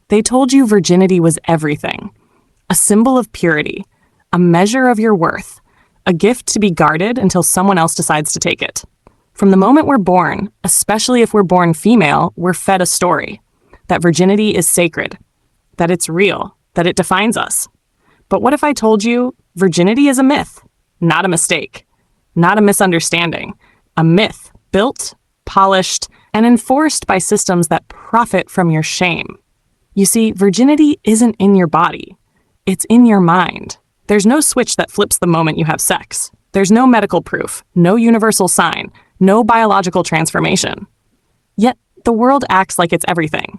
They told you virginity was everything, a symbol of purity, a measure of your worth, a gift to be guarded until someone else decides to take it. From the moment we're born, especially if we're born female, we're fed a story that virginity is sacred, that it's real, that it defines us. But what if I told you virginity is a myth, not a mistake, not a misunderstanding, a myth built, polished, and enforced by systems that profit from your shame? You see, virginity isn't in your body. It's in your mind. There's no switch that flips the moment you have sex. There's no medical proof, no universal sign, no biological transformation. Yet, the world acts like it's everything.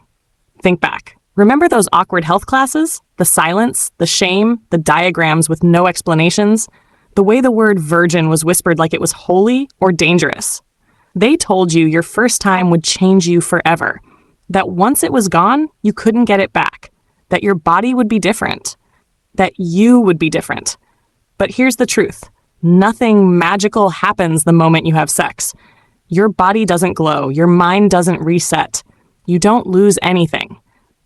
Think back. Remember those awkward health classes? The silence, the shame, the diagrams with no explanations? The way the word virgin was whispered like it was holy or dangerous? They told you your first time would change you forever. That once it was gone, you couldn't get it back. That your body would be different. That you would be different. But here's the truth. Nothing magical happens the moment you have sex. Your body doesn't glow. Your mind doesn't reset. You don't lose anything.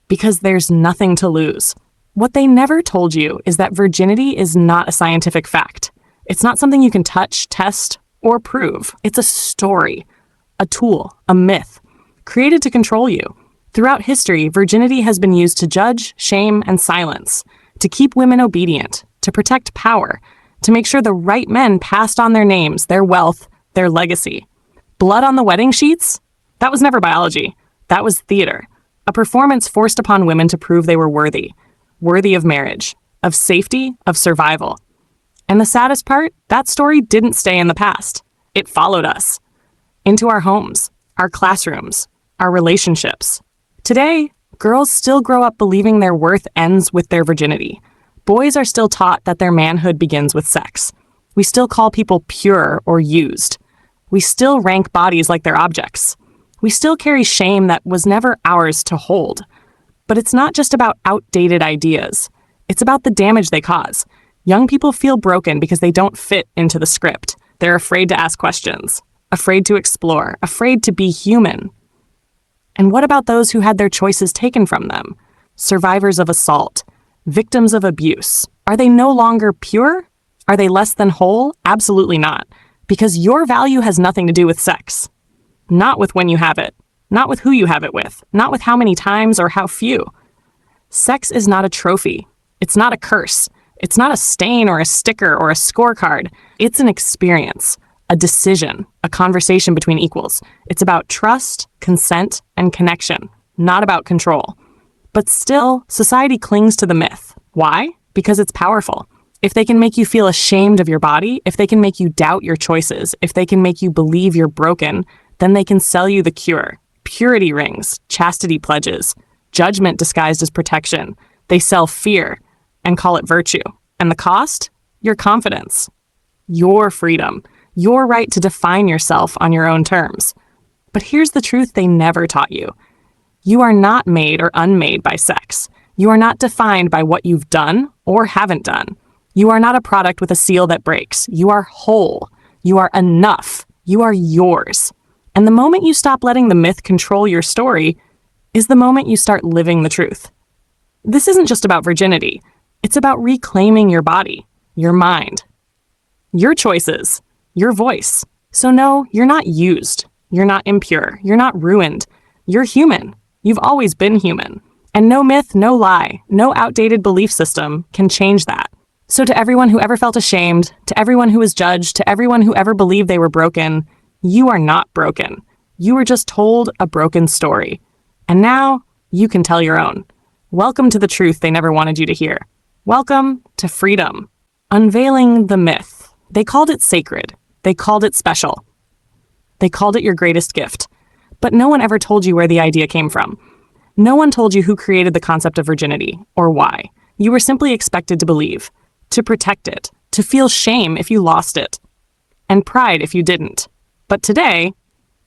Because there's nothing to lose. What they never told you is that virginity is not a scientific fact. It's not something you can touch, test, or prove. It's a story, a tool, a myth, created to control you. Throughout history, virginity has been used to judge, shame, and silence, to keep women obedient, to protect power, to make sure the right men passed on their names, their wealth, their legacy. Blood on the wedding sheets? That was never biology. That was theater. A performance forced upon women to prove they were worthy of marriage, of safety, of survival. And the saddest part, that story didn't stay in the past. It followed us into our homes, our classrooms, our relationships. Today, girls still grow up believing their worth ends with their virginity. Boys are still taught that their manhood begins with sex. We still call people pure or used. We still rank bodies like they're objects. We still carry shame that was never ours to hold. But it's not just about outdated ideas. It's about the damage they cause. Young people feel broken because they don't fit into the script. They're afraid to ask questions, afraid to explore, afraid to be human. And what about those who had their choices taken from them? Survivors of assault, victims of abuse. Are they no longer pure? Are they less than whole? Absolutely not. Because your value has nothing to do with sex. Not with when you have it. Not with who you have it with. Not with how many times or how few. Sex is not a trophy. It's not a curse. It's not a stain or a sticker or a scorecard. It's an experience, a decision, a conversation between equals. It's about trust, consent, and connection, not about control. But still, society clings to the myth. Why? Because it's powerful. If they can make you feel ashamed of your body, if they can make you doubt your choices, if they can make you believe you're broken, then they can sell you the cure. Purity rings, chastity pledges, judgment disguised as protection. They sell fear and call it virtue. And the cost? Your confidence, your freedom, your right to define yourself on your own terms. But here's the truth they never taught you. You are not made or unmade by sex. You are not defined by what you've done or haven't done. You are not a product with a seal that breaks. You are whole. You are enough. You are yours. And the moment you stop letting the myth control your story is the moment you start living the truth. This isn't just about virginity. It's about reclaiming your body, your mind, your choices, your voice. So no, you're not used. You're not impure. You're not ruined. You're human. You've always been human. And no myth, no lie, no outdated belief system can change that. So to everyone who ever felt ashamed, to everyone who was judged, to everyone who ever believed they were broken, you are not broken. You were just told a broken story. And now you can tell your own. Welcome to the truth they never wanted you to hear. Welcome to freedom. Unveiling the myth. They called it sacred. They called it special. They called it your greatest gift. But no one ever told you where the idea came from. No one told you who created the concept of virginity or why. You were simply expected to believe, to protect it, to feel shame if you lost it, and pride if you didn't. But today,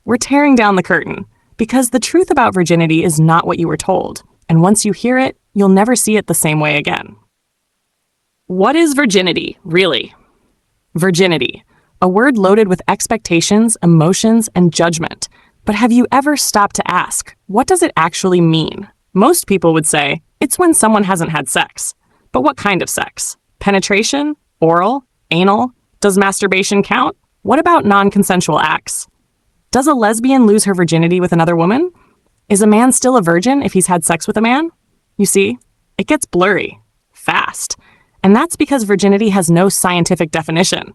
we're tearing down the curtain because the truth about virginity is not what you were told. And once you hear it, you'll never see it the same way again. What is virginity, really? Virginity, a word loaded with expectations, emotions, and judgment. But have you ever stopped to ask, what does it actually mean? Most people would say it's when someone hasn't had sex. But what kind of sex? Penetration? Oral? Anal? Does masturbation count? What about non-consensual acts? Does a lesbian lose her virginity with another woman? Is a man still a virgin if he's had sex with a man? You see, it gets blurry, fast. And that's because virginity has no scientific definition.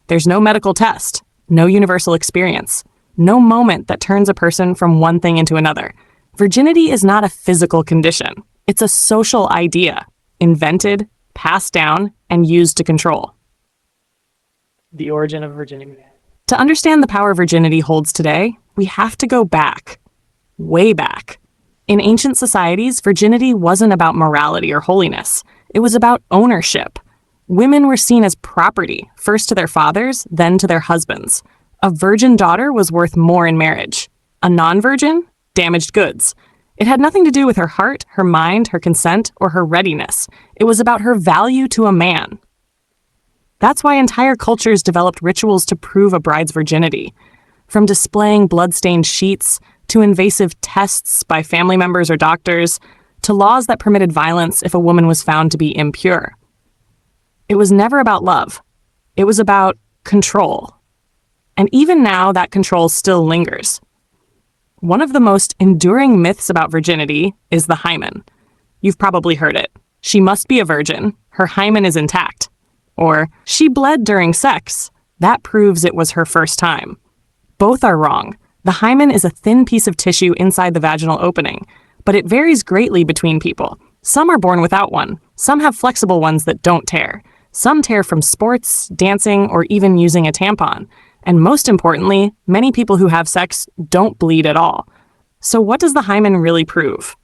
There's no medical test, no universal experience, no moment that turns a person from one thing into another. Virginity is not a physical condition. It's a social idea, invented, passed down, and used to control. The origin of virginity. To understand the power virginity holds today, we have to go back, way back. In ancient societies, virginity wasn't about morality or holiness. It was about ownership. Women were seen as property, first to their fathers, then to their husbands. A virgin daughter was worth more in marriage. A non-virgin? Damaged goods. It had nothing to do with her heart, her mind, her consent, or her readiness. It was about her value to a man. That's why entire cultures developed rituals to prove a bride's virginity. From displaying blood-stained sheets, to invasive tests by family members or doctors, to laws that permitted violence if a woman was found to be impure. It was never about love. It was about control. And even now, that control still lingers. One of the most enduring myths about virginity is the hymen. You've probably heard it. She must be a virgin. Her hymen is intact. Or, she bled during sex. That proves it was her first time. Both are wrong. The hymen is a thin piece of tissue inside the vaginal opening, but it varies greatly between people. Some are born without one. Some have flexible ones that don't tear. Some tear from sports, dancing, or even using a tampon. And most importantly, many people who have sex don't bleed at all. So what does the hymen really prove?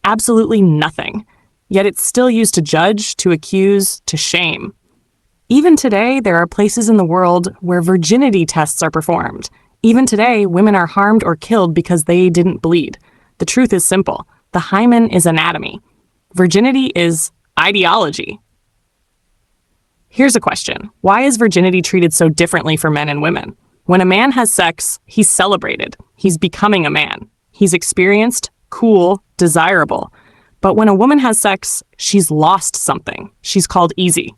Absolutely nothing. Yet it's still used to judge, to accuse, to shame. Even today, there are places in the world where virginity tests are performed. Even today, women are harmed or killed because they didn't bleed. The truth is simple. The hymen is anatomy. Virginity is ideology. Here's a question. Why is virginity treated so differently for men and women? When a man has sex, he's celebrated. He's becoming a man. He's experienced, cool, desirable. But when a woman has sex, she's lost something. She's called easy.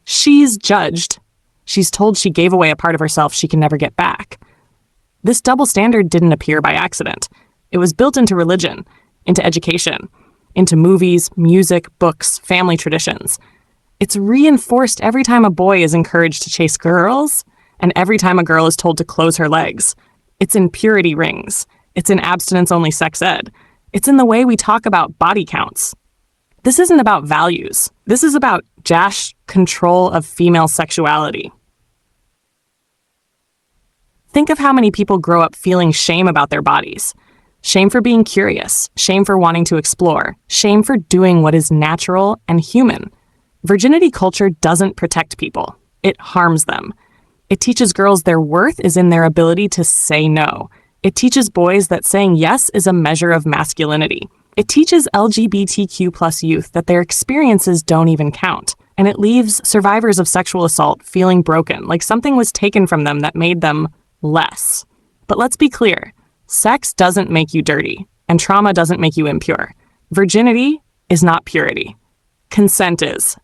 She's judged. She's told she gave away a part of herself she can never get back. This double standard didn't appear by accident. It was built into religion, into education, into movies, music, books, family traditions. It's reinforced every time a boy is encouraged to chase girls, and every time a girl is told to close her legs. It's in purity rings. It's in abstinence-only sex ed. It's in the way we talk about body counts. This isn't about values. This is about control of female sexuality. Think of how many people grow up feeling shame about their bodies. Shame for being curious, shame for wanting to explore, shame for doing what is natural and human. Virginity culture doesn't protect people. It harms them. It teaches girls their worth is in their ability to say no. It teaches boys that saying yes is a measure of masculinity. It teaches LGBTQ+ youth that their experiences don't even count. And it leaves survivors of sexual assault feeling broken, like something was taken from them that made them less. But let's be clear. Sex doesn't make you dirty, and trauma doesn't make you impure. Virginity is not purity. Consent is.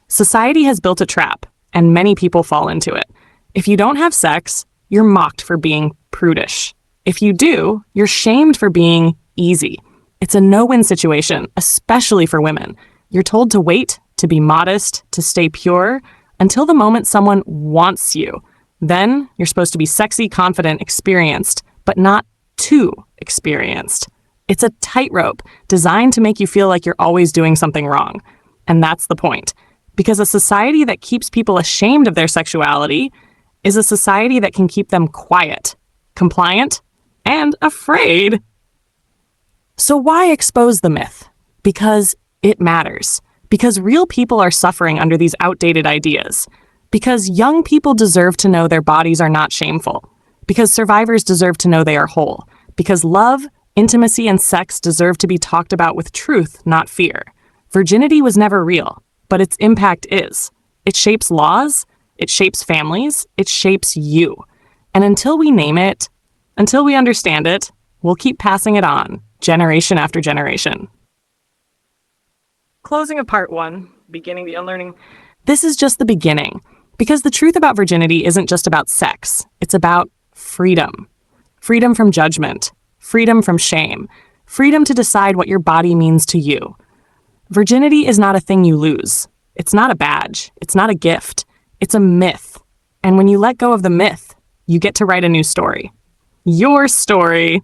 Society has built a trap, and many people fall into it. If you don't have sex, you're mocked for being prudish. If you do, you're shamed for being easy. It's a no-win situation, especially for women. You're told to wait, to be modest, to stay pure, until the moment someone wants you. Then, you're supposed to be sexy, confident, experienced, but not too experienced. It's a tightrope designed to make you feel like you're always doing something wrong. And that's the point. Because a society that keeps people ashamed of their sexuality is a society that can keep them quiet, compliant, and afraid. So why expose the myth? Because it matters. Because real people are suffering under these outdated ideas. Because young people deserve to know their bodies are not shameful. Because survivors deserve to know they are whole. Because love, intimacy, and sex deserve to be talked about with truth, not fear. Virginity was never real. But its impact is. It shapes laws, it shapes families, it shapes you. And until we name it, until we understand it, we'll keep passing it on, generation after generation. Closing of part 1, beginning the unlearning. This is just the beginning, because the truth about virginity isn't just about sex. It's about freedom. Freedom from judgment. Freedom from shame. Freedom to decide what your body means to you. Virginity is not a thing you lose. It's not a badge. It's not a gift. It's a myth. And when you let go of the myth, you get to write a new story. Your story.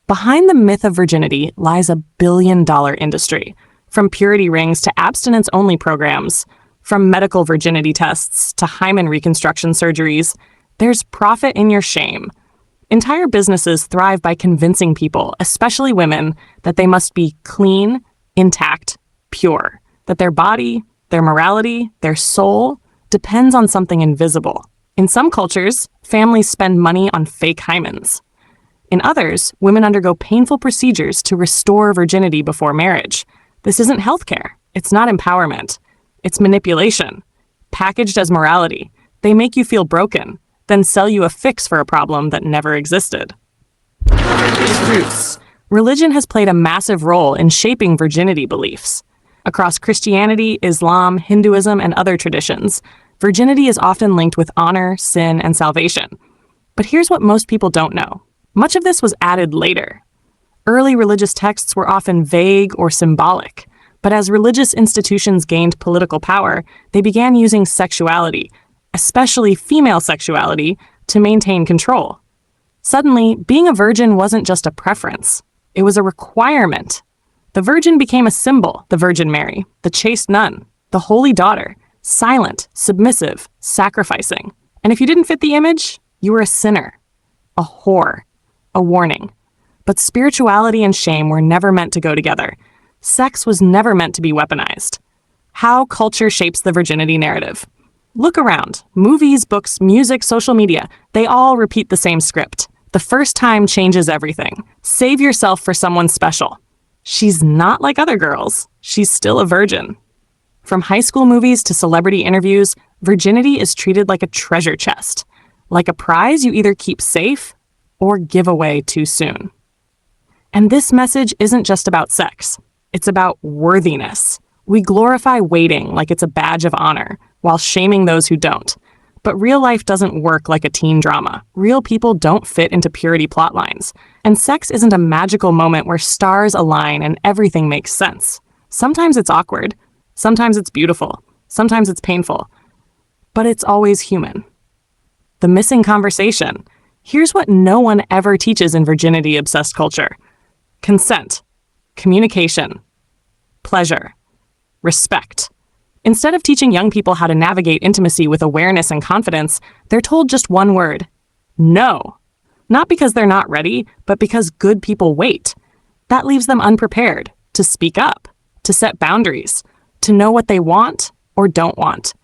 Behind the myth of virginity lies a billion-dollar industry, from purity rings to abstinence-only programs, from medical virginity tests to hymen reconstruction surgeries. There's profit in your shame. Entire businesses thrive by convincing people, especially women, that they must be clean, intact, pure, that their body, their morality, their soul depends on something invisible. In some cultures, families spend money on fake hymens. In others, women undergo painful procedures to restore virginity before marriage. This isn't healthcare. It's not empowerment. It's manipulation. Packaged as morality, they make you feel broken, then sell you a fix for a problem that never existed. Roots. Religion has played a massive role in shaping virginity beliefs. Across Christianity, Islam, Hinduism, and other traditions, virginity is often linked with honor, sin, and salvation. But here's what most people don't know. Much of this was added later. Early religious texts were often vague or symbolic, but as religious institutions gained political power, they began using sexuality, especially female sexuality, to maintain control. Suddenly, being a virgin wasn't just a preference. It was a requirement. The virgin became a symbol, the Virgin Mary, the chaste nun, the holy daughter, silent, submissive, sacrificing. And if you didn't fit the image, you were a sinner, a whore, a warning. But spirituality and shame were never meant to go together. Sex was never meant to be weaponized. How culture shapes the virginity narrative. Look around. Movies, books, music, social media, they all repeat the same script. The first time changes everything. Save yourself for someone special. She's not like other girls. She's still a virgin. From high school movies to celebrity interviews, virginity is treated like a treasure chest, like a prize you either keep safe or give away too soon. And this message isn't just about sex. It's about worthiness. We glorify waiting like it's a badge of honor, while shaming those who don't. But real life doesn't work like a teen drama. Real people don't fit into purity plotlines. And sex isn't a magical moment where stars align and everything makes sense. Sometimes it's awkward. Sometimes it's beautiful. Sometimes it's painful. But it's always human. The missing conversation. Here's what no one ever teaches in virginity-obsessed culture. Consent. Communication. Pleasure. Respect. Instead of teaching young people how to navigate intimacy with awareness and confidence, they're told just one word: no. Not because they're not ready, but because good people wait. That leaves them unprepared to speak up, to set boundaries, to know what they want or don't want.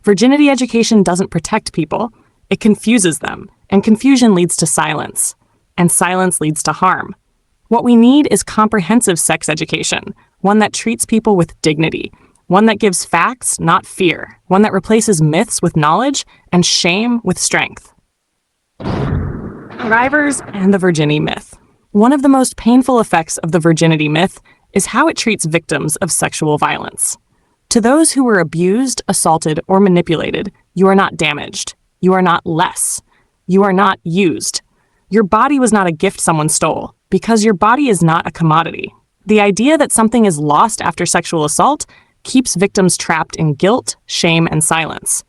Virginity education doesn't protect people. It confuses them, and confusion leads to silence, and silence leads to harm. What we need is comprehensive sex education, one that treats people with dignity, one that gives facts, not fear, one that replaces myths with knowledge and shame with strength. Survivors and the virginity myth. One of the most painful effects of the virginity myth is how it treats victims of sexual violence. To those who were abused, assaulted, or manipulated, you are not damaged. You are not less. You are not used. Your body was not a gift someone stole, because your body is not a commodity. The idea that something is lost after sexual assault keeps victims trapped in guilt, shame, and silence.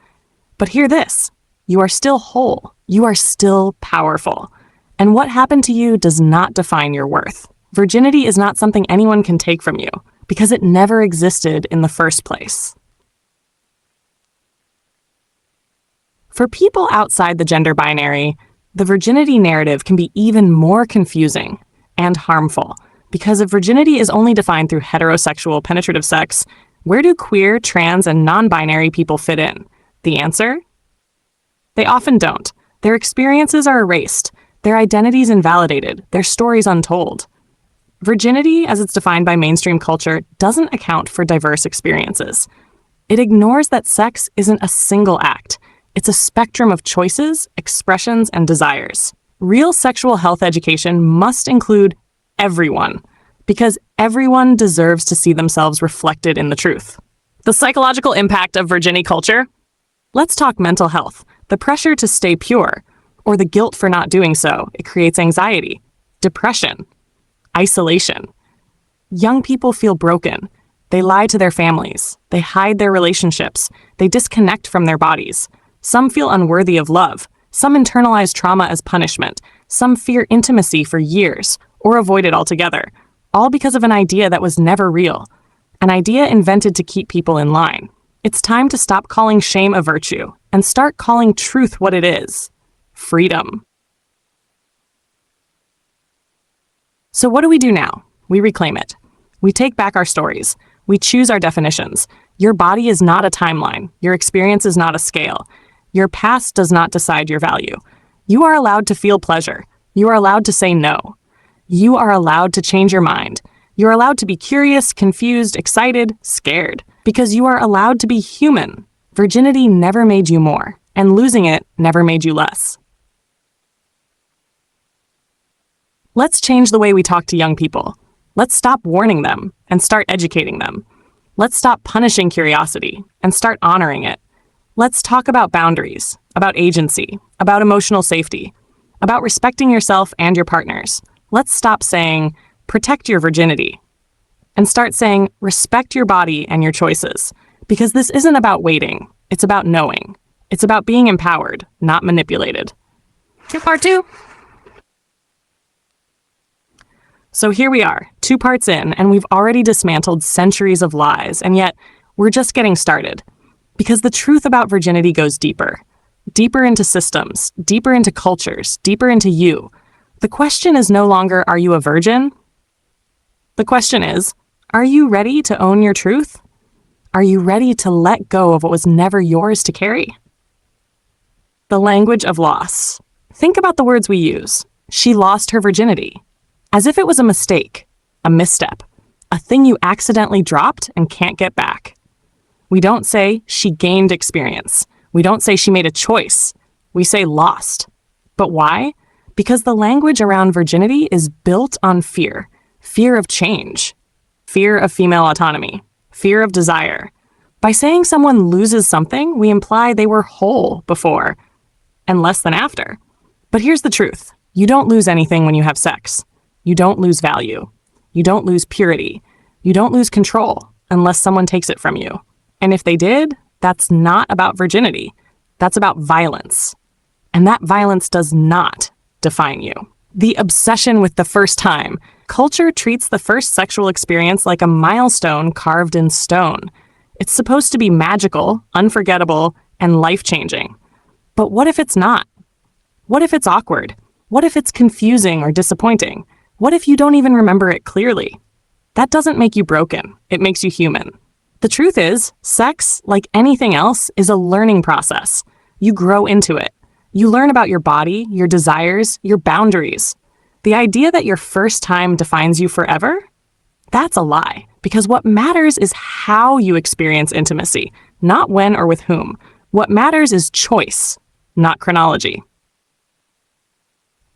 But hear this: you are still whole. You are still powerful. And what happened to you does not define your worth. Virginity is not something anyone can take from you, because it never existed in the first place. For people outside the gender binary, the virginity narrative can be even more confusing and harmful, because if virginity is only defined through heterosexual penetrative sex, where do queer, trans, and non-binary people fit in? The answer? They often don't. Their experiences are erased, their identities invalidated, their stories untold. Virginity, as it's defined by mainstream culture, doesn't account for diverse experiences. It ignores that sex isn't a single act. It's a spectrum of choices, expressions, and desires. Real sexual health education must include everyone, because everyone deserves to see themselves reflected in the truth. The psychological impact of virginity culture? Let's talk mental health, the pressure to stay pure, or the guilt for not doing so. It creates anxiety, depression, isolation. Young people feel broken. They lie to their families. They hide their relationships. They disconnect from their bodies. Some feel unworthy of love. Some internalize trauma as punishment. Some fear intimacy for years or avoid it altogether, all because of an idea that was never real, an idea invented to keep people in line. It's time to stop calling shame a virtue and start calling truth what it is: freedom. So what do we do now? We reclaim it. We take back our stories. We choose our definitions. Your body is not a timeline. Your experience is not a scale. Your past does not decide your value. You are allowed to feel pleasure. You are allowed to say no. You are allowed to change your mind. You're allowed to be curious, confused, excited, scared, because you are allowed to be human. Virginity never made you more, and losing it never made you less. Let's change the way we talk to young people. Let's stop warning them and start educating them. Let's stop punishing curiosity and start honoring it. Let's talk about boundaries, about agency, about emotional safety, about respecting yourself and your partners. Let's stop saying, protect your virginity, and start saying, respect your body and your choices. Because this isn't about waiting. It's about knowing. It's about being empowered, not manipulated. Part 2. So here we are, 2 parts in, and we've already dismantled centuries of lies, and yet we're just getting started. Because the truth about virginity goes deeper. Deeper into systems, deeper into cultures, deeper into you. The question is no longer, are you a virgin? The question is, are you ready to own your truth? Are you ready to let go of what was never yours to carry? The language of loss. Think about the words we use. She lost her virginity. As if it was a mistake, a misstep, a thing you accidentally dropped and can't get back. We don't say she gained experience. We don't say she made a choice. We say lost. But why? Because the language around virginity is built on fear. Fear of change. Fear of female autonomy. Fear of desire. By saying someone loses something, we imply they were whole before and less than after. But here's the truth. You don't lose anything when you have sex. You don't lose value. You don't lose purity. You don't lose control unless someone takes it from you. And if they did, that's not about virginity. That's about violence. And that violence does not define you. The obsession with the first time. Culture treats the first sexual experience like a milestone carved in stone. It's supposed to be magical, unforgettable, and life-changing. But what if it's not? What if it's awkward? What if it's confusing or disappointing? What if you don't even remember it clearly? That doesn't make you broken. It makes you human. The truth is, sex, like anything else, is a learning process. You grow into it. You learn about your body, your desires, your boundaries. The idea that your first time defines you forever? That's a lie, because what matters is how you experience intimacy, not when or with whom. What matters is choice, not chronology.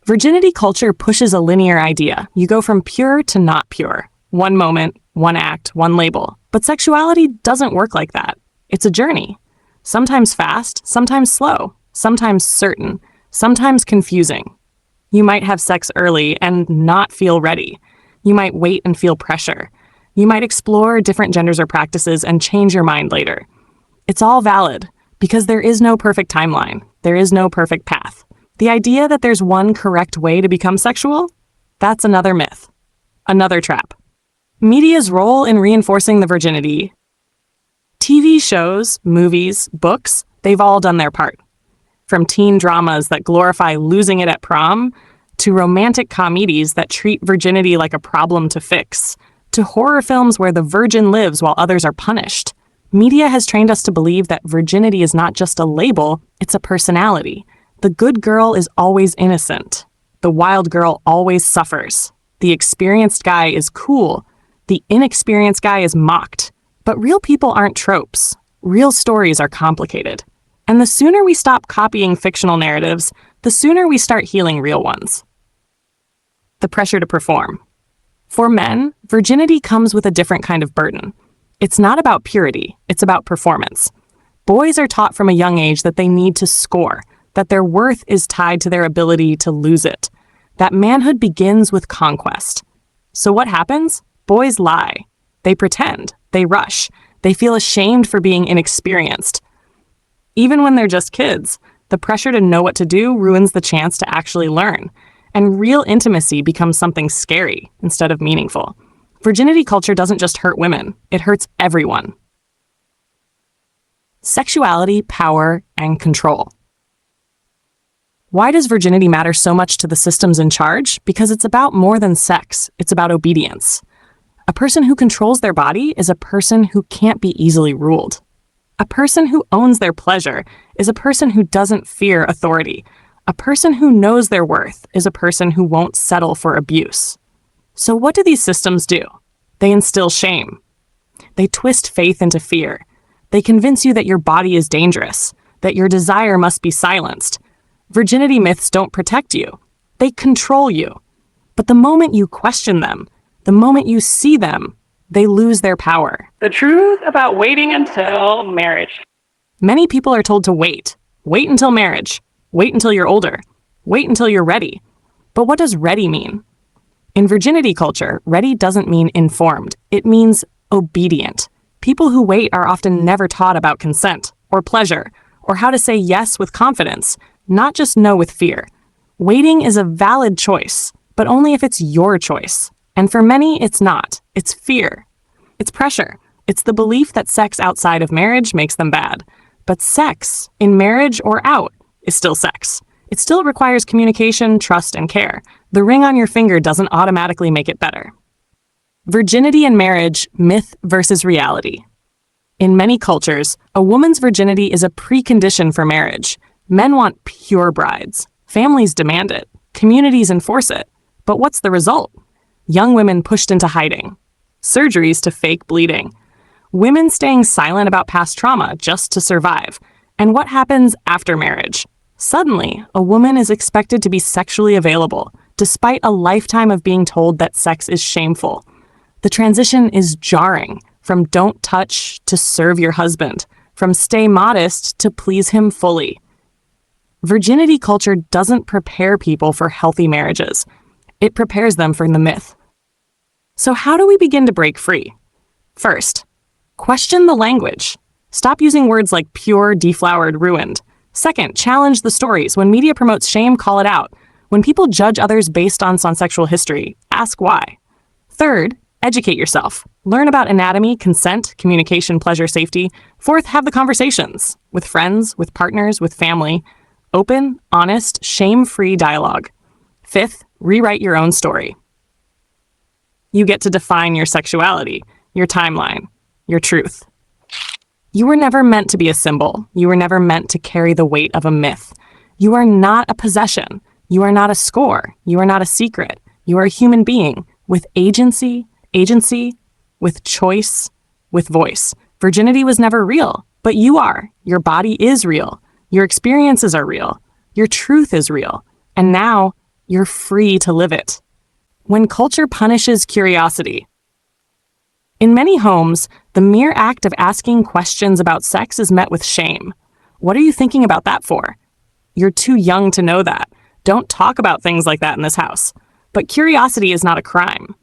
Virginity culture pushes a linear idea. You go from pure to not pure. One moment, one act, one label. But sexuality doesn't work like that. It's a journey. Sometimes fast, sometimes slow, sometimes certain, sometimes confusing. You might have sex early and not feel ready. You might wait and feel pressure. You might explore different genders or practices and change your mind later. It's all valid because there is no perfect timeline. There is no perfect path. The idea that there's one correct way to become sexual? That's another myth. Another trap. Media's role in reinforcing the virginity. TV shows, movies, books, they've all done their part. From teen dramas that glorify losing it at prom, to romantic comedies that treat virginity like a problem to fix, to horror films where the virgin lives while others are punished. Media has trained us to believe that virginity is not just a label, it's a personality. The good girl is always innocent. The wild girl always suffers. The experienced guy is cool. The inexperienced guy is mocked. But real people aren't tropes. Real stories are complicated. And the sooner we stop copying fictional narratives, the sooner we start healing real ones. The pressure to perform. For men, virginity comes with a different kind of burden. It's not about purity, it's about performance. Boys are taught from a young age that they need to score, that their worth is tied to their ability to lose it, that manhood begins with conquest. So what happens? Boys lie. They pretend. They rush. They feel ashamed for being inexperienced. Even when they're just kids, the pressure to know what to do ruins the chance to actually learn, and real intimacy becomes something scary instead of meaningful. Virginity culture doesn't just hurt women, it hurts everyone. Sexuality, power, and control. Why does virginity matter so much to the systems in charge? Because it's about more than sex, it's about obedience. A person who controls their body is a person who can't be easily ruled. A person who owns their pleasure is a person who doesn't fear authority. A person who knows their worth is a person who won't settle for abuse. So what do these systems do? They instill shame. They twist faith into fear. They convince you that your body is dangerous, that your desire must be silenced. Virginity myths don't protect you. They control you. But the moment you question them, the moment you see them, they lose their power. The truth about waiting until marriage. Many people are told to wait. Wait until marriage. Wait until you're older. Wait until you're ready. But what does ready mean? In virginity culture, ready doesn't mean informed. It means obedient. People who wait are often never taught about consent, or pleasure, or how to say yes with confidence, not just no with fear. Waiting is a valid choice, but only if it's your choice. And for many, it's not. It's fear. It's pressure. It's the belief that sex outside of marriage makes them bad. But sex, in marriage or out, is still sex. It still requires communication, trust, and care. The ring on your finger doesn't automatically make it better. Virginity and marriage, myth versus reality. In many cultures, a woman's virginity is a precondition for marriage. Men want pure brides. Families demand it. Communities enforce it. But what's the result? Young women pushed into hiding. Surgeries to fake bleeding. Women staying silent about past trauma just to survive. And what happens after marriage? Suddenly, a woman is expected to be sexually available, despite a lifetime of being told that sex is shameful. The transition is jarring, from don't touch to serve your husband, from stay modest to please him fully. Virginity culture doesn't prepare people for healthy marriages. It prepares them for the myth. So how do we begin to break free? First, question the language. Stop using words like pure, deflowered, ruined. Second, challenge the stories. When media promotes shame, call it out. When people judge others based on sexual history, ask why. Third, educate yourself. Learn about anatomy, consent, communication, pleasure, safety. Fourth, have the conversations with friends, with partners, with family. Open, honest, shame-free dialogue. Fifth, rewrite your own story. You get to define your sexuality, your timeline, your truth. You were never meant to be a symbol. You were never meant to carry the weight of a myth. You are not a possession. You are not a score. You are not a secret. You are a human being with agency, with choice, with voice. Virginity was never real, but you are. Your body is real. Your experiences are real. Your truth is real. And now you're free to live it. When culture punishes curiosity. In many homes, the mere act of asking questions about sex is met with shame. What are you thinking about that for? You're too young to know that. Don't talk about things like that in this house. But curiosity is not a crime.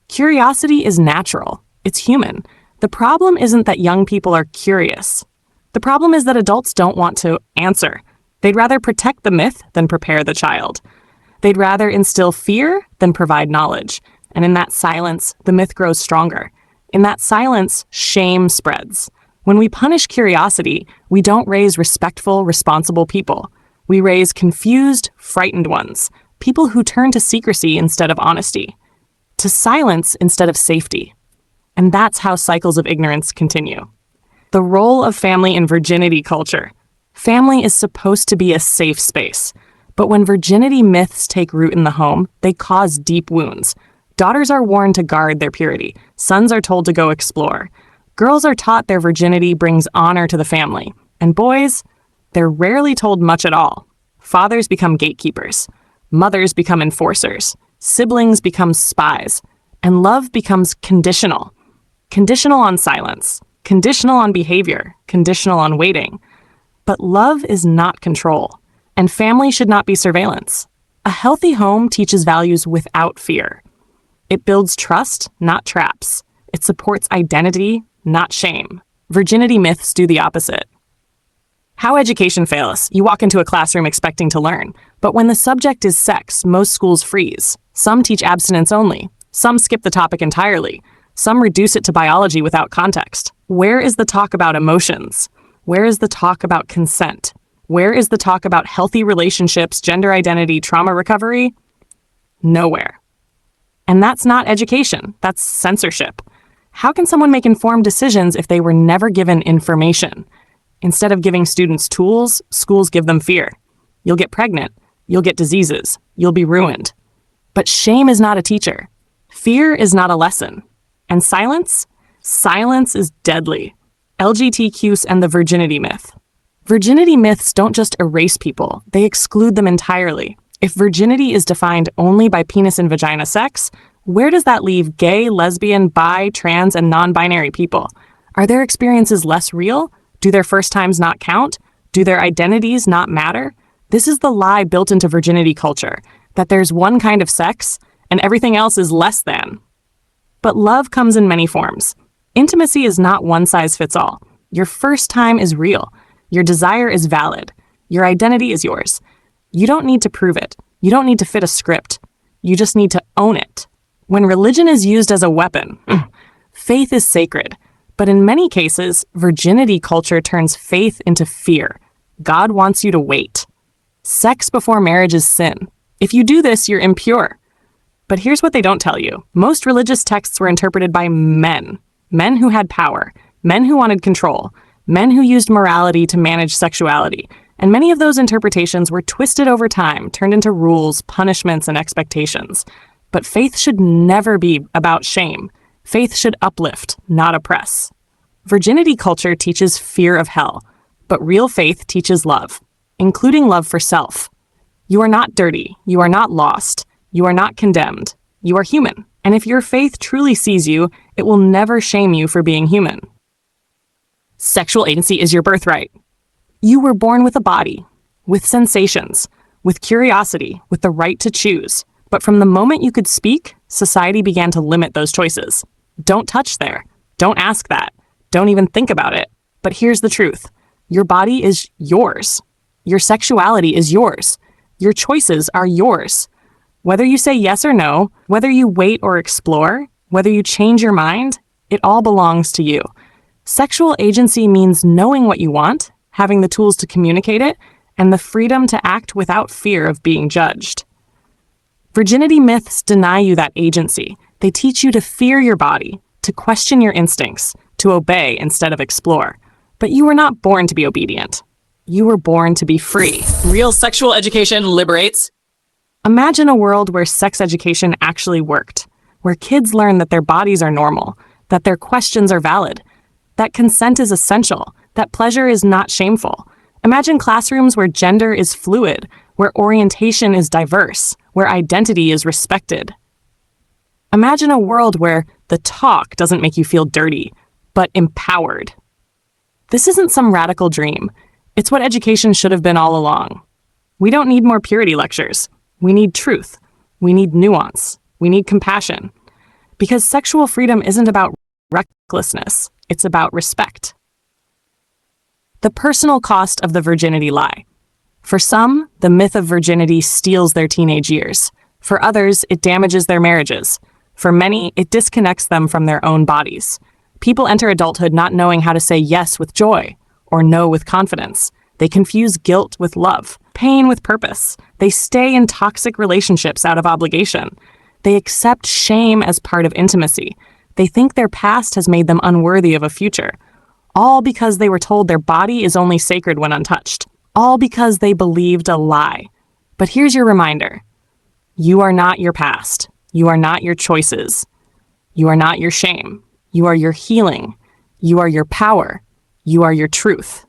Curiosity is natural. It's human. The problem isn't that young people are curious. The problem is that adults don't want to answer. They'd rather protect the myth than prepare the child. They'd rather instill fear than provide knowledge. And in that silence, the myth grows stronger. In that silence, shame spreads. When we punish curiosity, we don't raise respectful, responsible people. We raise confused, frightened ones, people who turn to secrecy instead of honesty, to silence instead of safety. And that's how cycles of ignorance continue. The role of family in virginity culture. Family is supposed to be a safe space. But when virginity myths take root in the home, they cause deep wounds. Daughters are warned to guard their purity. Sons are told to go explore. Girls are taught their virginity brings honor to the family. And boys, they're rarely told much at all. Fathers become gatekeepers. Mothers become enforcers. Siblings become spies. And love becomes conditional. Conditional on silence, conditional on behavior, conditional on waiting. But love is not control, and family should not be surveillance. A healthy home teaches values without fear. It builds trust, not traps. It supports identity, not shame. Virginity myths do the opposite. How education fails. You walk into a classroom expecting to learn, but when the subject is sex, most schools freeze. Some teach abstinence only. Some skip the topic entirely. Some reduce it to biology without context. Where is the talk about emotions? Where is the talk about consent? Where is the talk about healthy relationships, gender identity, trauma recovery? Nowhere. And that's not education, that's censorship. How can someone make informed decisions if they were never given information? Instead of giving students tools, schools give them fear. You'll get pregnant, you'll get diseases, you'll be ruined. But shame is not a teacher. Fear is not a lesson. And silence? Silence is deadly. LGBTQs and the virginity myth. Virginity myths don't just erase people, they exclude them entirely. If virginity is defined only by penis and vagina sex, where does that leave gay, lesbian, bi, trans, and non-binary people? Are their experiences less real? Do their first times not count? Do their identities not matter? This is the lie built into virginity culture, that there's one kind of sex and everything else is less than. But love comes in many forms. Intimacy is not one size fits all. Your first time is real. Your desire is valid. Your identity is yours. You don't need to prove it. You don't need to fit a script. You just need to own it. When religion is used as a weapon, faith is sacred. But in many cases, virginity culture turns faith into fear. God wants you to wait. Sex before marriage is sin. If you do this, you're impure. But here's what they don't tell you. Most religious texts were interpreted by men. Men who had power. Men who wanted control. Men who used morality to manage sexuality. And many of those interpretations were twisted over time, turned into rules, punishments, and expectations. But faith should never be about shame. Faith should uplift, not oppress. Virginity culture teaches fear of hell, but real faith teaches love, including love for self. You are not dirty. You are not lost. You are not condemned. You are human. And if your faith truly sees you, it will never shame you for being human. Sexual agency is your birthright. You were born with a body, with sensations, with curiosity, with the right to choose. But from the moment you could speak, society began to limit those choices. Don't touch there. Don't ask that. Don't even think about it. But here's the truth. Your body is yours. Your sexuality is yours. Your choices are yours. Whether you say yes or no, whether you wait or explore, whether you change your mind, it all belongs to you. Sexual agency means knowing what you want, having the tools to communicate it, and the freedom to act without fear of being judged. Virginity myths deny you that agency. They teach you to fear your body, to question your instincts, to obey instead of explore. But you were not born to be obedient. You were born to be free. Real sexual education liberates. Imagine a world where sex education actually worked, where kids learn that their bodies are normal, that their questions are valid, that consent is essential, that pleasure is not shameful. Imagine classrooms where gender is fluid, where orientation is diverse, where identity is respected. Imagine a world where the talk doesn't make you feel dirty, but empowered. This isn't some radical dream. It's what education should have been all along. We don't need more purity lectures. We need truth. We need nuance. We need compassion. Because sexual freedom isn't about recklessness. It's about respect. The personal cost of the virginity lie. For some, the myth of virginity steals their teenage years. For others, it damages their marriages. For many, it disconnects them from their own bodies. People enter adulthood not knowing how to say yes with joy or no with confidence. They confuse guilt with love, pain with purpose. They stay in toxic relationships out of obligation. They accept shame as part of intimacy. They think their past has made them unworthy of a future. All because they were told their body is only sacred when untouched. All because they believed a lie. But here's your reminder. You are not your past. You are not your choices. You are not your shame. You are your healing. You are your power. You are your truth.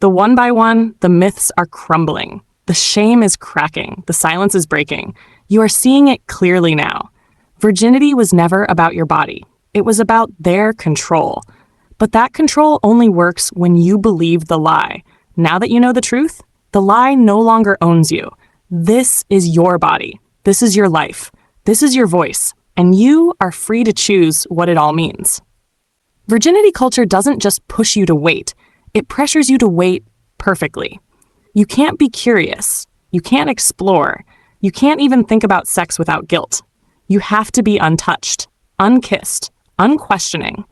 The one by one, the myths are crumbling. The shame is cracking. The silence is breaking. You are seeing it clearly now. Virginity was never about your body. It was about their control. But that control only works when you believe the lie. Now that you know the truth, the lie no longer owns you. This is your body. This is your life. This is your voice. And you are free to choose what it all means. Virginity culture doesn't just push you to wait. It pressures you to wait perfectly. You can't be curious. You can't explore. You can't even think about sex without guilt. You have to be untouched, unkissed, unquestioning.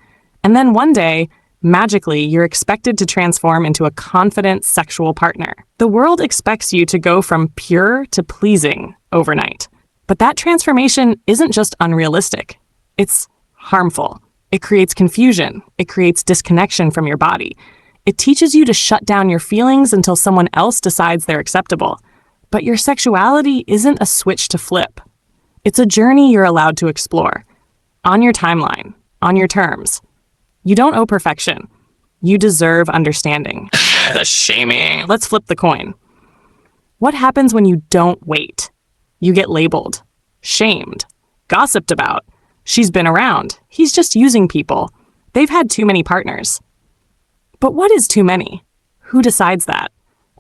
And then one day, magically, you're expected to transform into a confident sexual partner. The world expects you to go from pure to pleasing overnight. But that transformation isn't just unrealistic. It's harmful. It creates confusion. It creates disconnection from your body. It teaches you to shut down your feelings until someone else decides they're acceptable. But your sexuality isn't a switch to flip. It's a journey you're allowed to explore. On your timeline, on your terms. You don't owe perfection. You deserve understanding. The shaming. Let's flip the coin. What happens when you don't wait? You get labeled, shamed, gossiped about. She's been around. He's just using people. They've had too many partners. But what is too many? Who decides that?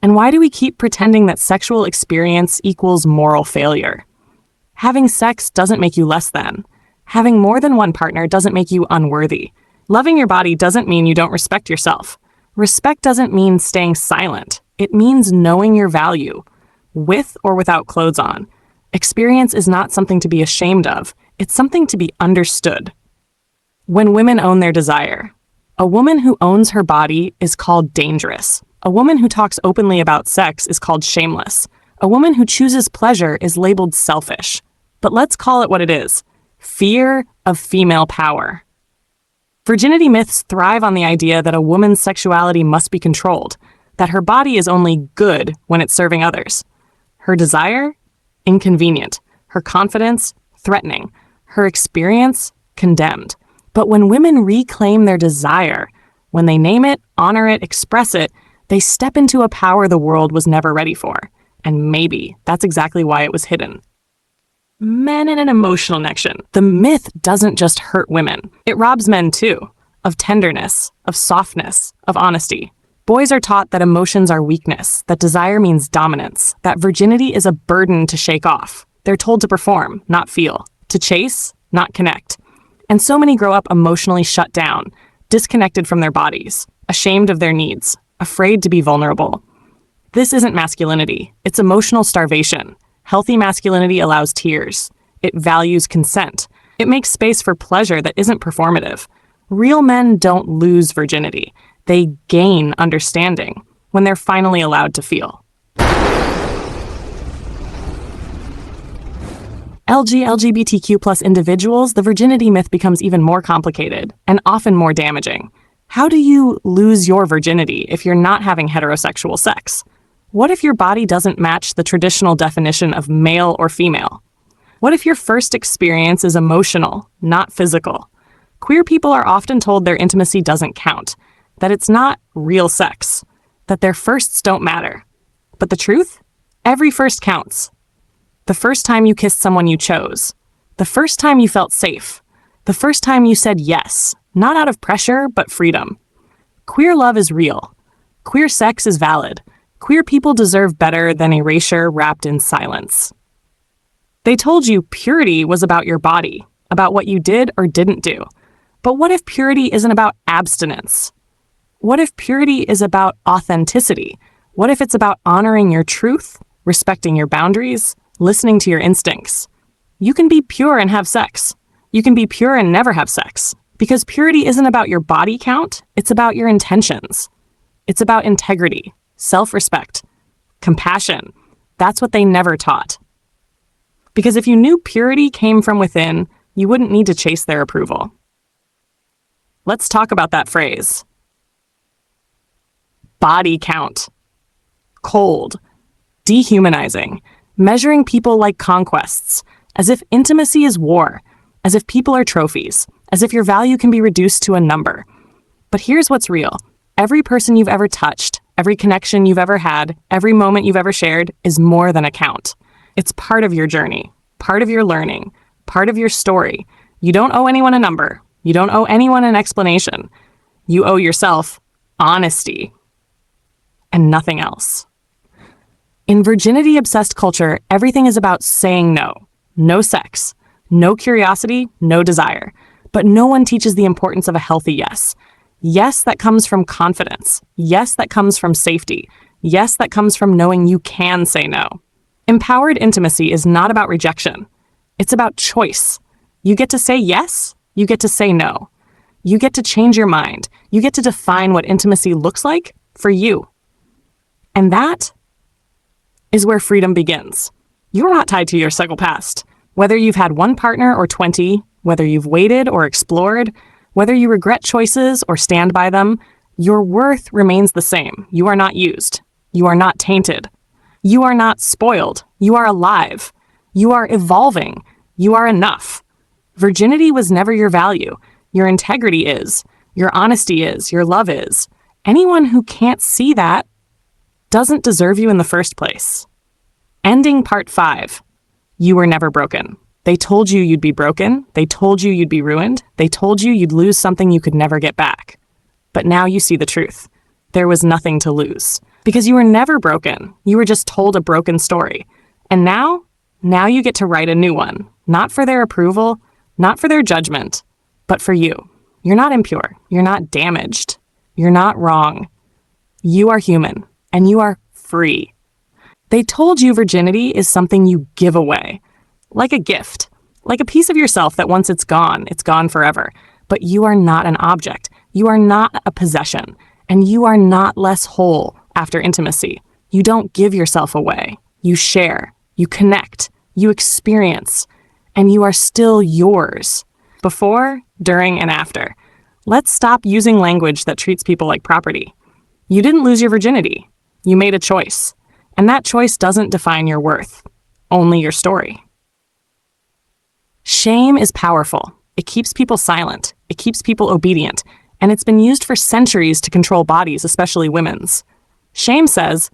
And why do we keep pretending that sexual experience equals moral failure? Having sex doesn't make you less than. Having more than one partner doesn't make you unworthy. Loving your body doesn't mean you don't respect yourself. Respect doesn't mean staying silent. It means knowing your value, with or without clothes on. Experience is not something to be ashamed of. It's something to be understood. When women own their desire, a woman who owns her body is called dangerous. A woman who talks openly about sex is called shameless. A woman who chooses pleasure is labeled selfish. But let's call it what it is: fear of female power. Virginity myths thrive on the idea that a woman's sexuality must be controlled, that her body is only good when it's serving others. Her desire? Inconvenient. Her confidence? Threatening. Her experience? Condemned. But when women reclaim their desire, when they name it, honor it, express it, they step into a power the world was never ready for. And maybe that's exactly why it was hidden. Men and an emotional connection. The myth doesn't just hurt women. It robs men too, of tenderness, of softness, of honesty. Boys are taught that emotions are weakness, that desire means dominance, that virginity is a burden to shake off. They're told to perform, not feel, to chase, not connect. And so many grow up emotionally shut down, disconnected from their bodies, ashamed of their needs, afraid to be vulnerable. This isn't masculinity, it's emotional starvation. Healthy masculinity allows tears. It values consent. It makes space for pleasure that isn't performative. Real men don't lose virginity. They gain understanding when they're finally allowed to feel. LGBTQ+ individuals, the virginity myth becomes even more complicated and often more damaging. How do you lose your virginity if you're not having heterosexual sex? What if your body doesn't match the traditional definition of male or female? What if your first experience is emotional, not physical? Queer people are often told their intimacy doesn't count, that it's not real sex, that their firsts don't matter. But the truth? Every first counts. The first time you kissed someone you chose. The first time you felt safe. The first time you said yes, not out of pressure, but freedom. Queer love is real. Queer sex is valid. Queer people deserve better than erasure wrapped in silence. They told you purity was about your body, about what you did or didn't do. But what if purity isn't about abstinence? What if purity is about authenticity? What if it's about honoring your truth, respecting your boundaries, listening to your instincts? You can be pure and have sex. You can be pure and never have sex. Because purity isn't about your body count, it's about your intentions. It's about integrity, self-respect, compassion. That's what they never taught. Because if you knew purity came from within, you wouldn't need to chase their approval. Let's talk about that phrase. Body count. Cold. Dehumanizing. Measuring people like conquests. As if intimacy is war. As if people are trophies. As if your value can be reduced to a number. But here's what's real. Every person you've ever touched, every connection you've ever had, every moment you've ever shared is more than a count. It's part of your journey, part of your learning, part of your story. You don't owe anyone a number. You don't owe anyone an explanation. You owe yourself honesty and nothing else. In virginity-obsessed culture, everything is about saying no. No sex, no curiosity, no desire. But no one teaches the importance of a healthy yes. Yes, that comes from confidence. Yes, that comes from safety. Yes, that comes from knowing you can say no. Empowered intimacy is not about rejection. It's about choice. You get to say yes, you get to say no. You get to change your mind. You get to define what intimacy looks like for you. And that is where freedom begins. You're not tied to your sexual past. Whether you've had one partner or 20, whether you've waited or explored, whether you regret choices or stand by them, your worth remains the same. You are not used. You are not tainted. You are not spoiled. You are alive. You are evolving. You are enough. Virginity was never your value. Your integrity is. Your honesty is. Your love is. Anyone who can't see that doesn't deserve you in the first place. Ending part 5. You were never broken. They told you you'd be broken. They told you you'd be ruined. They told you you'd lose something you could never get back. But now you see the truth. There was nothing to lose. Because you were never broken. You were just told a broken story. And now you get to write a new one. Not for their approval, not for their judgment, but for you. You're not impure. You're not damaged. You're not wrong. You are human, and you are free. They told you virginity is something you give away. Like a gift. Like a piece of yourself that once it's gone forever. But you are not an object. You are not a possession. And you are not less whole after intimacy. You don't give yourself away. You share. You connect. You experience. And you are still yours. Before, during, and after. Let's stop using language that treats people like property. You didn't lose your virginity. You made a choice. And that choice doesn't define your worth. Only your story. Shame is powerful. It keeps people silent. It keeps people obedient. And it's been used for centuries to control bodies, especially women's. Shame says,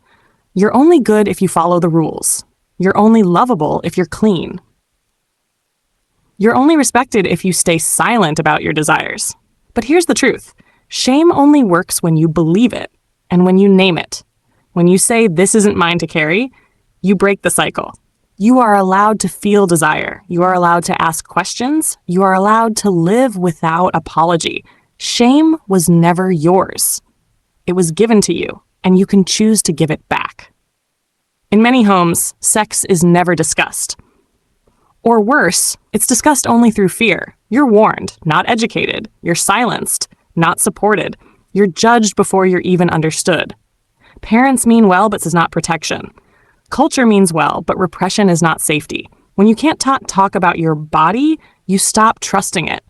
you're only good if you follow the rules. You're only lovable if you're clean. You're only respected if you stay silent about your desires. But here's the truth. Shame only works when you believe it and when you name it. When you say, this isn't mine to carry, you break the cycle. You are allowed to feel desire. You are allowed to ask questions. You are allowed to live without apology. Shame was never yours. It was given to you, and you can choose to give it back. In many homes, sex is never discussed. Or worse, it's discussed only through fear. You're warned, not educated. You're silenced, not supported. You're judged before you're even understood. Parents mean well, but it's not protection. Culture means well, but repression is not safety. When you can't talk about your body, you stop trusting it.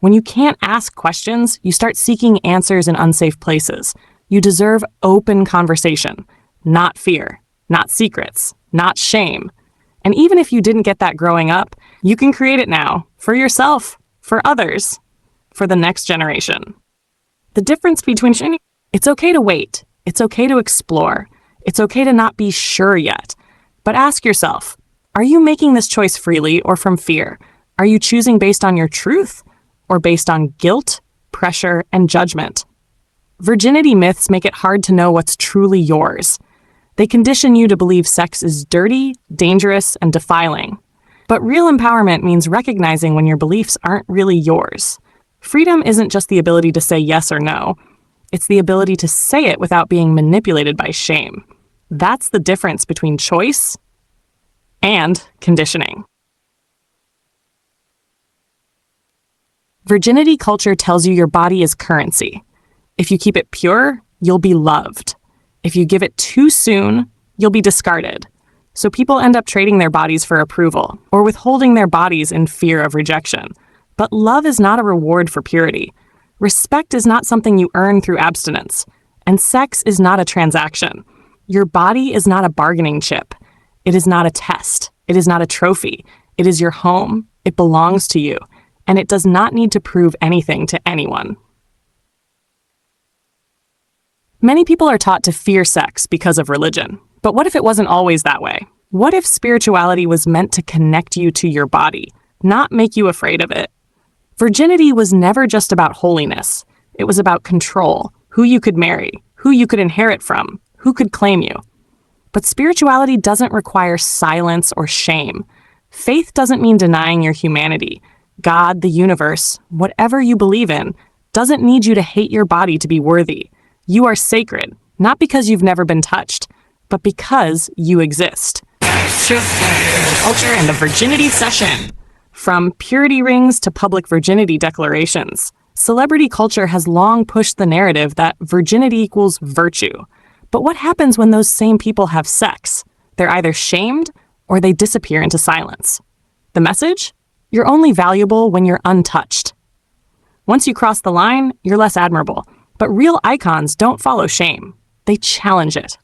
When you can't ask questions, you start seeking answers in unsafe places. You deserve open conversation, not fear, not secrets, not shame. And even if you didn't get that growing up, you can create it now, for yourself, for others, for the next generation. The difference between it's okay to wait. It's okay to explore. It's okay to not be sure yet. But ask yourself, are you making this choice freely or from fear? Are you choosing based on your truth or based on guilt, pressure, and judgment? Virginity myths make it hard to know what's truly yours. They condition you to believe sex is dirty, dangerous, and defiling. But real empowerment means recognizing when your beliefs aren't really yours. Freedom isn't just the ability to say yes or no. It's the ability to say it without being manipulated by shame. That's the difference between choice and conditioning. Virginity culture tells you your body is currency. If you keep it pure, you'll be loved. If you give it too soon, you'll be discarded. So people end up trading their bodies for approval or withholding their bodies in fear of rejection. But love is not a reward for purity. Respect is not something you earn through abstinence. And sex is not a transaction. Your body is not a bargaining chip. It is not a test. It is not a trophy. It is your home. It belongs to you. And it does not need to prove anything to anyone. Many people are taught to fear sex because of religion. But what if it wasn't always that way? What if spirituality was meant to connect you to your body, not make you afraid of it. Virginity was never just about holiness. It was about control, who you could marry, who you could inherit from, who could claim you. But spirituality doesn't require silence or shame. Faith doesn't mean denying your humanity. God, the universe, whatever you believe in, doesn't need you to hate your body to be worthy. You are sacred, not because you've never been touched, but because you exist. Culture and the virginity session. From purity rings to public virginity declarations, celebrity culture has long pushed the narrative that virginity equals virtue. But what happens when those same people have sex? They're either shamed or they disappear into silence. The message? You're only valuable when you're untouched. Once you cross the line, you're less admirable. But real icons don't follow shame. They challenge it.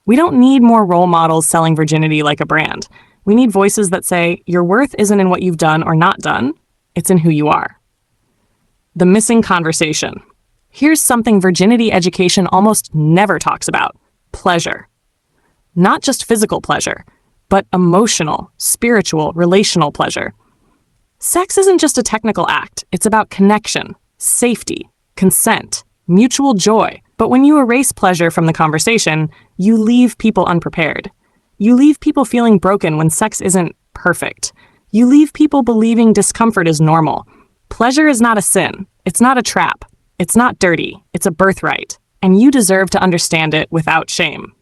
We don't need more role models selling virginity like a brand. We need voices that say, your worth isn't in what you've done or not done, it's in who you are. The missing conversation. Here's something virginity education almost never talks about: pleasure. Not just physical pleasure, but emotional, spiritual, relational pleasure. Sex isn't just a technical act. It's about connection, safety, consent, mutual joy. But when you erase pleasure from the conversation, you leave people unprepared. You leave people feeling broken when sex isn't perfect. You leave people believing discomfort is normal. Pleasure is not a sin. It's not a trap. It's not dirty. It's a birthright. And you deserve to understand it without shame.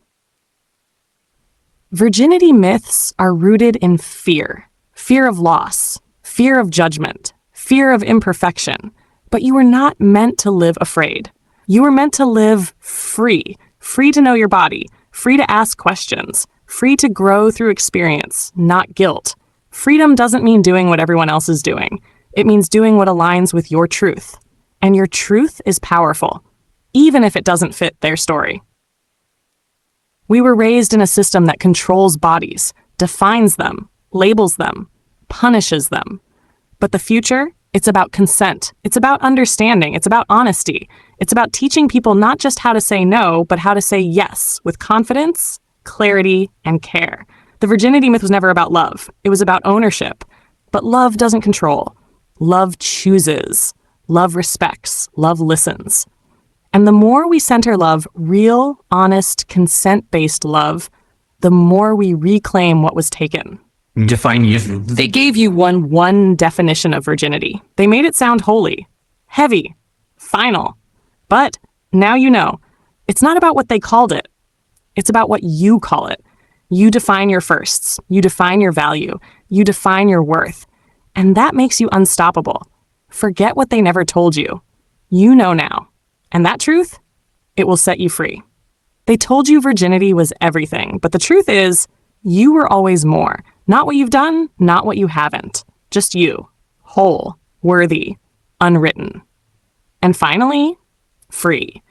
Virginity myths are rooted in fear. Fear of loss. Fear of judgment. Fear of imperfection. But you were not meant to live afraid. You were meant to live free. Free to know your body. Free to ask questions. Free to grow through experience, not guilt. Freedom doesn't mean doing what everyone else is doing. It means doing what aligns with your truth. And your truth is powerful, even if it doesn't fit their story. We were raised in a system that controls bodies, defines them, labels them, punishes them. But the future? It's about consent. It's about understanding. It's about honesty. It's about teaching people not just how to say no, but how to say yes with confidence, clarity, and care. The virginity myth was never about love. It was about ownership. But love doesn't control. Love chooses. Love respects. Love listens. And the more we center love, real, honest, consent-based love, the more we reclaim what was taken. Define you. They gave you one definition of virginity. They made it sound holy, heavy, final. But now you know. It's not about what they called it. It's about what you call it. You define your firsts. You define your value. You define your worth. And that makes you unstoppable. Forget what they never told you. You know now. And that truth, it will set you free. They told you virginity was everything, but the truth is, you were always more. Not what you've done, not what you haven't. Just you. Whole, worthy, unwritten. And finally, free.